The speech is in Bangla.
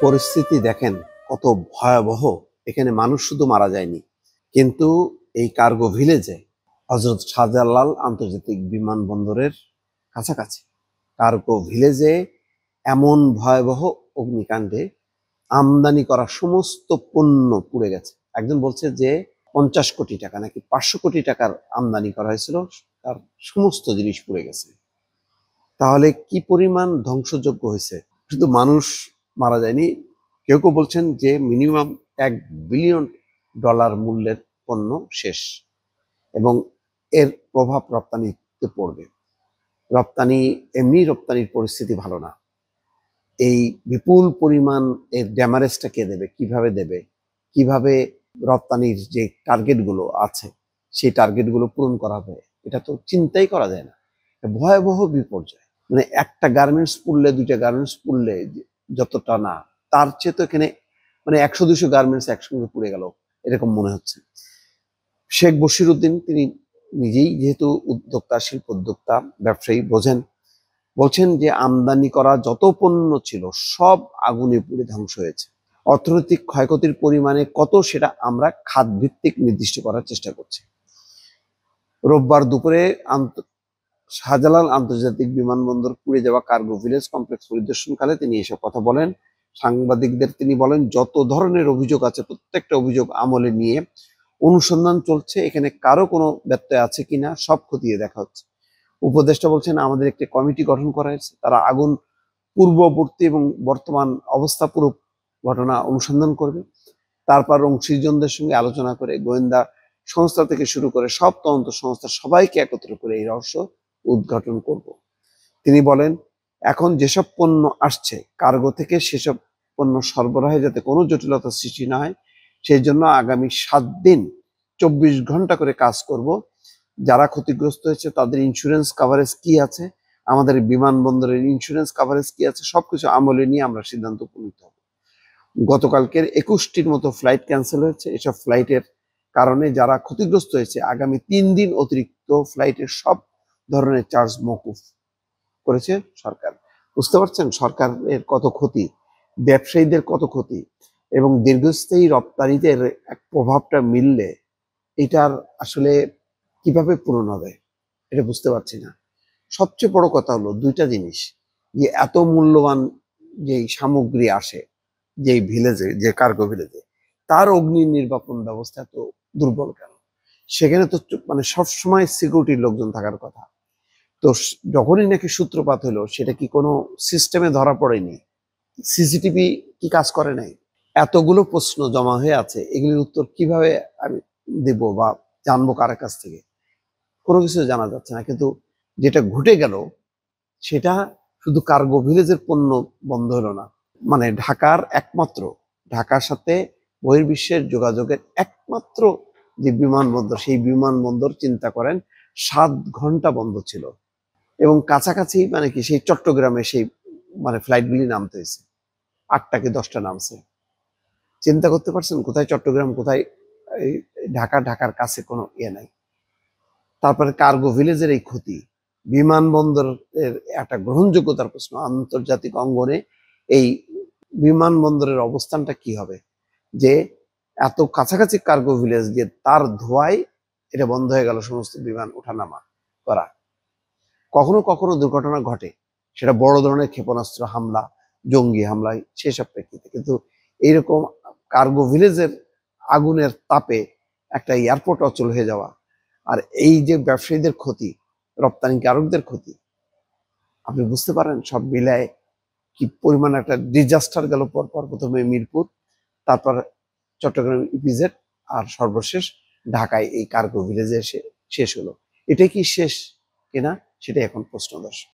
পরিস্থিতি দেখেন কত ভয়াবহ। এখানে মানুষ শুধু মারা যায়নি, কিন্তু এই কার্গো ভিলেজে হজরত শাহজালাল আন্তর্জাতিক বিমানবন্দরের কাছাকাছি কার্গো ভিলেজে এমন ভয়াবহ অগ্নিকাণ্ডে আমদানি করা সমস্ত পণ্য পুড়ে গেছে। একজন বলছে যে 50 কোটি টাকা নাকি 500 কোটি টাকার আমদানি করা হয়েছিল, তার সমস্ত জিনিস পুড়ে গেছে। তাহলে কি পরিমাণ ধ্বংসযজ্ঞ হয়েছে! শুধু মানুষ মারা যায়নি, কেউ কেউ বলছেন যে মিনিমাম $1 বিলিয়ন মূল্যের পণ্য শেষ, এবং এর প্রভাব রপ্তানিতে পড়বে। রপ্তানির পরিস্থিতি ভালো না। এই বিপুল পরিমাণ এর ড্যামারেজটা কে দেবে, কিভাবে দেবে, কিভাবে রপ্তানির যে টার্গেটগুলো আছে সেই টার্গেটগুলো পূরণ করা হবে, এটা তো চিন্তাই করা যায় না। ভয়াবহ বিপর্যয়। মানে একটা গার্মেন্টস পুড়লে, দুইটা গার্মেন্টস পুড়লে যতটা না, তার চেয়ে তো এখানে মানে 100-200 গার্মেন্টস একসঙ্গে পুড়ে গেল এরকম মনে হচ্ছে। শেখ বশিরউদ্দিন তিনি নিজেই যেহেতু উদ্যোক্তা, শিল্প উদ্যোক্তা, ব্যবসায়ী, বলছেন যে আমদানি করা যত পণ্য ছিল সব আগুনে পুড়ে ধ্বংস হয়েছে। অর্থনৈতিক ক্ষয়ক্ষতির পরিমাণে কত সেটা আমরা খাত ভিত্তিক নির্দিষ্ট করার চেষ্টা করছি। রোববার দুপুরে শাহজালাল আন্তর্জাতিক বিমানবন্দর পুড়ে যাওয়া কার্গো ভিলেজ কমপ্লেক্স পরিদর্শনকালে তিনি এসব কথা বলেন। সাংবাদিকদের তিনি বলেন, যত ধরনের অভিযোগ আছে প্রত্যেকটা অভিযোগ আমলে নিয়ে অনুসন্ধান চলছে, এখানে কারো কোনো ব্যত্যয় আছে কিনা সব খতিয়ে দেখা হচ্ছে। উপদেষ্টা বলছেন, আমাদের একটি কমিটি গঠন করা হয়েছে, তারা আগুন পূর্ববর্তী এবং বর্তমান অবস্থা পুরো ঘটনা অনুসন্ধান করবে। তারপর অংশীজনদের সঙ্গে আলোচনা করে গোয়েন্দা সংস্থা থেকে শুরু করে সব তদন্ত সংস্থা সবাইকে একত্র করে এই রহস্য উদ্ঘাটন করব। তিনি বলেন, এখন যেসব পণ্য আসছে কার্গো থেকে, সেসব পণ্য সরবরাহে যাতে কোনো জটিলতা সৃষ্টি না হয় সেই জন্য আগামী 7 দিন 24 ঘন্টা করে কাজ করব। যারা ক্ষতিগ্রস্ত হয়েছে তাদের ইন্স্যুরেন্স কাভারেজ কি আছে, আমাদের বিমানবন্দরের ইন্স্যুরেন্স কাভারেজ কি আছে, সবকিছু আমলে নিয়ে আমরা সিদ্ধান্ত উপনীত হব। গতকালকের 21টির মতো ফ্লাইট ক্যান্সেল হয়েছে। এসব ফ্লাইটের কারণে যারা ক্ষতিগ্রস্ত হয়েছে, আগামী 3 দিন অতিরিক্ত ফ্লাইটের সব ধরনের চার্জ মওকুফ করেছে সরকার। বুঝতে পারছেন সরকারের কত ক্ষতি, ব্যবসায়ীদের কত ক্ষতি, এবং দীর্ঘস্থায়ী রপ্তানিতে এক প্রভাবটা মিললে এটার আসলে কিভাবে পূরণ হবে এটা বুঝতে পারছি না। সবচেয়ে বড় কথা হলো দুইটা জিনিস, যে এত মূল্যবান যেই সামগ্রী আসে যেই ভিলেজে, যে কার্গো ভিলেজে, তার অগ্নি নির্বাপন ব্যবস্থা তো দুর্বল কেন? সেখানে তো মানে সবসময় সিকিউরিটির লোকজন থাকার কথা। তো যখনই নাকি সূত্রপাত হলো, সেটা কি কোনো সিস্টেমে ধরা পড়েনি? সিসিটিভি কি কাজ করে নাই? এতগুলো প্রশ্ন জমা হয়ে আছে, এগুলির উত্তর কিভাবে আমি দেব বা জানবো কার কাছ থেকে? কোনো কিছু জানা যাচ্ছে না। কিন্তু যেটা ঘটে গেল সেটা শুধু কার্গো ভিলেজের পণ্য বন্ধ হলো না, মানে ঢাকার সাথে বহির্বিশ্বের যোগাযোগের একমাত্র যে বিমানবন্দর, সেই বিমানবন্দর চিন্তা করেন 7 ঘন্টা বন্ধ ছিল, এবং কাছাকাছি মানে কি সেই চট্টগ্রামে সেই মানে ফ্লাইটগুলি নামতে হয়েছে, 8টা কি 10টা নামছে। চিন্তা করতে পারছেন কোথায় চট্টগ্রাম, কোথায় ঢাকার কাছে কোনো ইয়ে নাই। তারপরে কার্গো ভিলেজের এই ক্ষতি, বিমানবন্দরের একটা গ্রহণযোগ্যতার প্রশ্ন, আন্তর্জাতিক অঙ্গনে এই বিমানবন্দরের অবস্থানটা কি হবে, যে এত কাছাকাছি কার্গো ভিলেজ, যে তার ধোঁয়ায় এটা বন্ধ হয়ে গেল সমস্ত বিমান ওঠানামা করা। কখনো কখনো দুর্ঘটনা ঘটে, সেটা বড় ধরনের ক্ষেপণাস্ত্র হামলা, জঙ্গি হামলা, সেসব প্রেক্ষিতে, কিন্তু এইরকম কার্গো ভিলেজের আগুনের তাপে একটা এয়ারপোর্ট অচল হয়ে যাওয়া, আর এই যে ব্যবসায়ীদের ক্ষতি, রপ্তানিকারকদের ক্ষতি, আপনি বুঝতে পারেন সব মিলায় কি পরিমাণ একটা ডিজাস্টার গেল। পরপর প্রথমে মিরপুর, তারপর চট্টগ্রাম ইপিজেড, আর সর্বশেষ ঢাকায় এই কার্গো ভিলেজে এসে শেষ হলো। এটাই কি শেষ কিনা সেটাই এখন প্রশ্ন দর্শক।